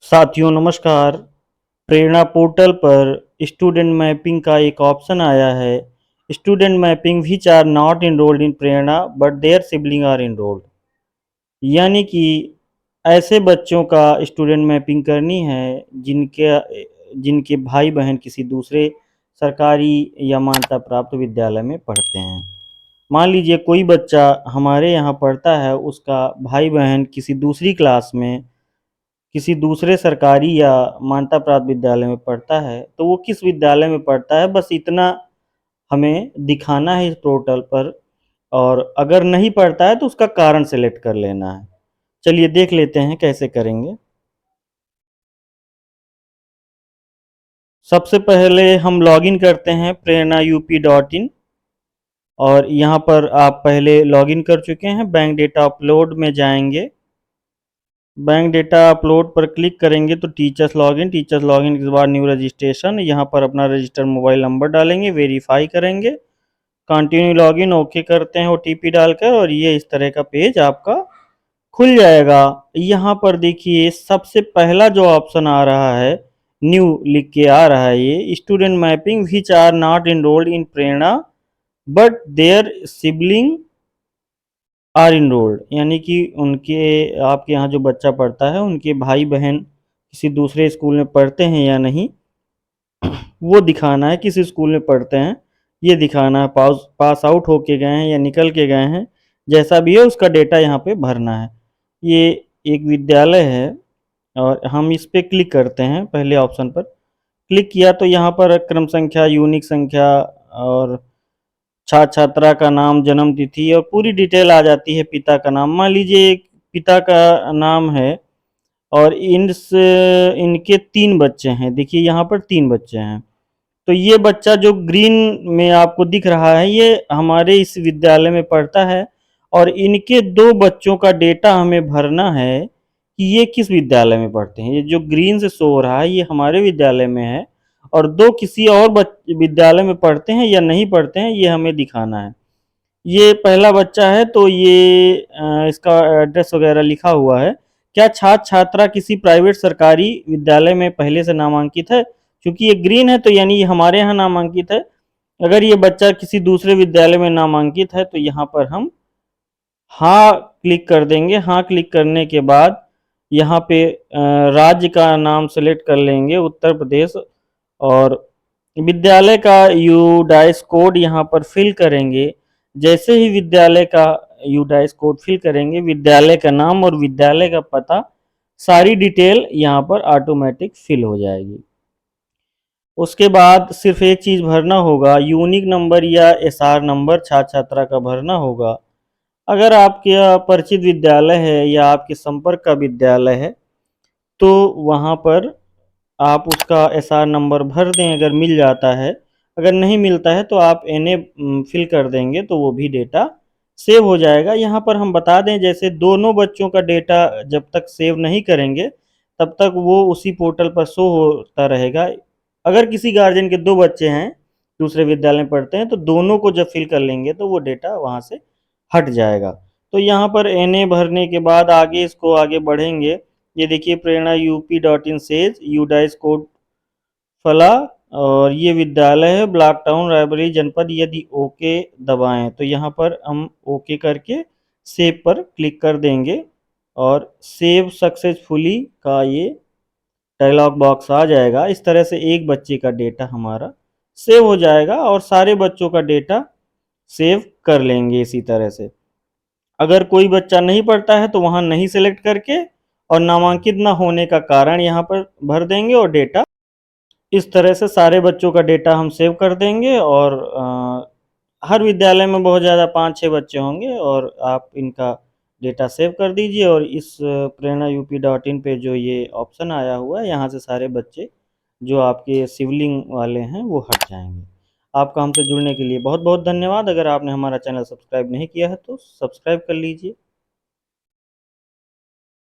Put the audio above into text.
साथियों नमस्कार। प्रेरणा पोर्टल पर स्टूडेंट मैपिंग का एक ऑप्शन आया है। Student mapping which are not enrolled in Prerna but their sibling are enrolled. यानी कि ऐसे बच्चों का स्टूडेंट मैपिंग करनी है जिनके जिनके भाई बहन किसी दूसरे सरकारी या मान्यता प्राप्त विद्यालय में पढ़ते हैं। मान लीजिए कोई बच्चा हमारे यहाँ पढ़ता है, उसका भाई बहन किसी दूसरी क्लास में किसी दूसरे सरकारी या मान्यता प्राप्त विद्यालय में पढ़ता है, तो वो किस विद्यालय में पढ़ता है बस इतना हमें दिखाना है इस पोर्टल पर। और अगर नहीं पढ़ता है तो उसका कारण सेलेक्ट कर लेना है। चलिए देख लेते हैं कैसे करेंगे। सबसे पहले हम लॉगिन करते हैं prerna.up.in और यहाँ पर आप पहले लॉगिन कर चुके हैं। बैंक डेटा अपलोड में जाएंगे। बैंक डेटा अपलोड पर क्लिक करेंगे तो टीचर्स लॉगिन के बाद न्यू रजिस्ट्रेशन, यहाँ पर अपना रजिस्टर्ड मोबाइल नंबर डालेंगे, वेरीफाई करेंगे, कंटिन्यू लॉगिन ओके करते हैं ओटीपी डालकर और ये इस तरह का पेज आपका खुल जाएगा। यहाँ पर देखिए सबसे पहला जो ऑप्शन आ रहा है, न्यू लिख के आ रहा है, ये student mapping which are not enrolled in Prerna but their sibling are enrolled. यानी कि उनके आपके यहाँ जो बच्चा पढ़ता है उनके भाई बहन किसी दूसरे स्कूल में पढ़ते हैं या नहीं, वो दिखाना है। किस स्कूल में पढ़ते हैं ये दिखाना है, पास आउट होके गए हैं या निकल के गए हैं, जैसा भी है उसका डेटा यहाँ पे भरना है। ये एक विद्यालय है और हम इस पे क्लिक करते हैं। पहले ऑप्शन पर क्लिक किया तो यहाँ पर क्रम संख्या, यूनिक संख्या और छात्रा का नाम, जन्म तिथि और पूरी डिटेल आ जाती है। पिता का नाम, मान लीजिए एक पिता का नाम है और इनके 3 बच्चे हैं। देखिए यहाँ पर 3 बच्चे हैं। तो ये बच्चा जो ग्रीन में आपको दिख रहा है ये हमारे इस विद्यालय में पढ़ता है और इनके 2 बच्चों का डेटा हमें भरना है कि ये किस विद्यालय में पढ़ते हैं। ये जो ग्रीन से शो हो रहा है ये हमारे विद्यालय में है और 2 किसी और विद्यालय में पढ़ते हैं या नहीं पढ़ते हैं ये हमें दिखाना है। ये पहला बच्चा है तो ये इसका एड्रेस वगैरह लिखा हुआ है। क्या छात्र छात्रा किसी प्राइवेट सरकारी विद्यालय में पहले से नामांकित है? क्योंकि ये ग्रीन है तो यानी ये हमारे यहाँ नामांकित है। अगर ये बच्चा किसी दूसरे विद्यालय में नामांकित है तो यहाँ पर हम हाँ क्लिक कर देंगे। हाँ क्लिक करने के बाद यहाँ पे राज्य का नाम सेलेक्ट कर लेंगे, उत्तर प्रदेश, और विद्यालय का यूडाइस कोड यहाँ पर फिल करेंगे। जैसे ही विद्यालय का यूडाइस कोड फिल करेंगे, विद्यालय का नाम और विद्यालय का पता, सारी डिटेल यहाँ पर ऑटोमेटिक फिल हो जाएगी। उसके बाद सिर्फ एक चीज़ भरना होगा, यूनिक नंबर या एसआर नंबर छात्र छात्रा का भरना होगा। अगर आपके परिचित विद्यालय है या आपके संपर्क का विद्यालय है तो वहाँ पर आप उसका एसआर नंबर भर दें अगर मिल जाता है। अगर नहीं मिलता है तो आप एनए फिल कर देंगे तो वो भी डेटा सेव हो जाएगा। यहाँ पर हम बता दें, जैसे दोनों बच्चों का डेटा जब तक सेव नहीं करेंगे तब तक वो उसी पोर्टल पर शो होता रहेगा। अगर किसी गार्जियन के 2 बच्चे हैं, दूसरे विद्यालय में पढ़ते हैं, तो दोनों को जब फिल कर लेंगे तो वो डेटा वहाँ से हट जाएगा। तो यहाँ पर एनए भरने के बाद आगे इसको आगे बढ़ेंगे। ये देखिए प्रेरणा UP.in सेज यूडाइस कोड फला और ये विद्यालय है ब्लॉक टाउन रायबरेली जनपद। यदि ओके दबाएं तो यहाँ पर हम ओके करके सेव पर क्लिक कर देंगे और सेव सक्सेसफुली का ये डायलॉग बॉक्स आ जाएगा। इस तरह से एक बच्चे का डेटा हमारा सेव हो जाएगा और सारे बच्चों का डेटा सेव कर लेंगे इसी तरह से। अगर कोई बच्चा नहीं पढ़ता है तो वहाँ नहीं सेलेक्ट करके और नामांकित ना होने का कारण यहाँ पर भर देंगे और डेटा इस तरह से सारे बच्चों का डेटा हम सेव कर देंगे। और हर विद्यालय में बहुत ज़्यादा 5-6 बच्चे होंगे और आप इनका डेटा सेव कर दीजिए और इस prerna.up.in पे जो ये ऑप्शन आया हुआ है यहाँ से सारे बच्चे जो आपके सिबलिंग वाले हैं वो हट जाएंगे। आपका हमसे जुड़ने के लिए बहुत बहुत धन्यवाद। अगर आपने हमारा चैनल सब्सक्राइब नहीं किया है तो सब्सक्राइब कर लीजिए।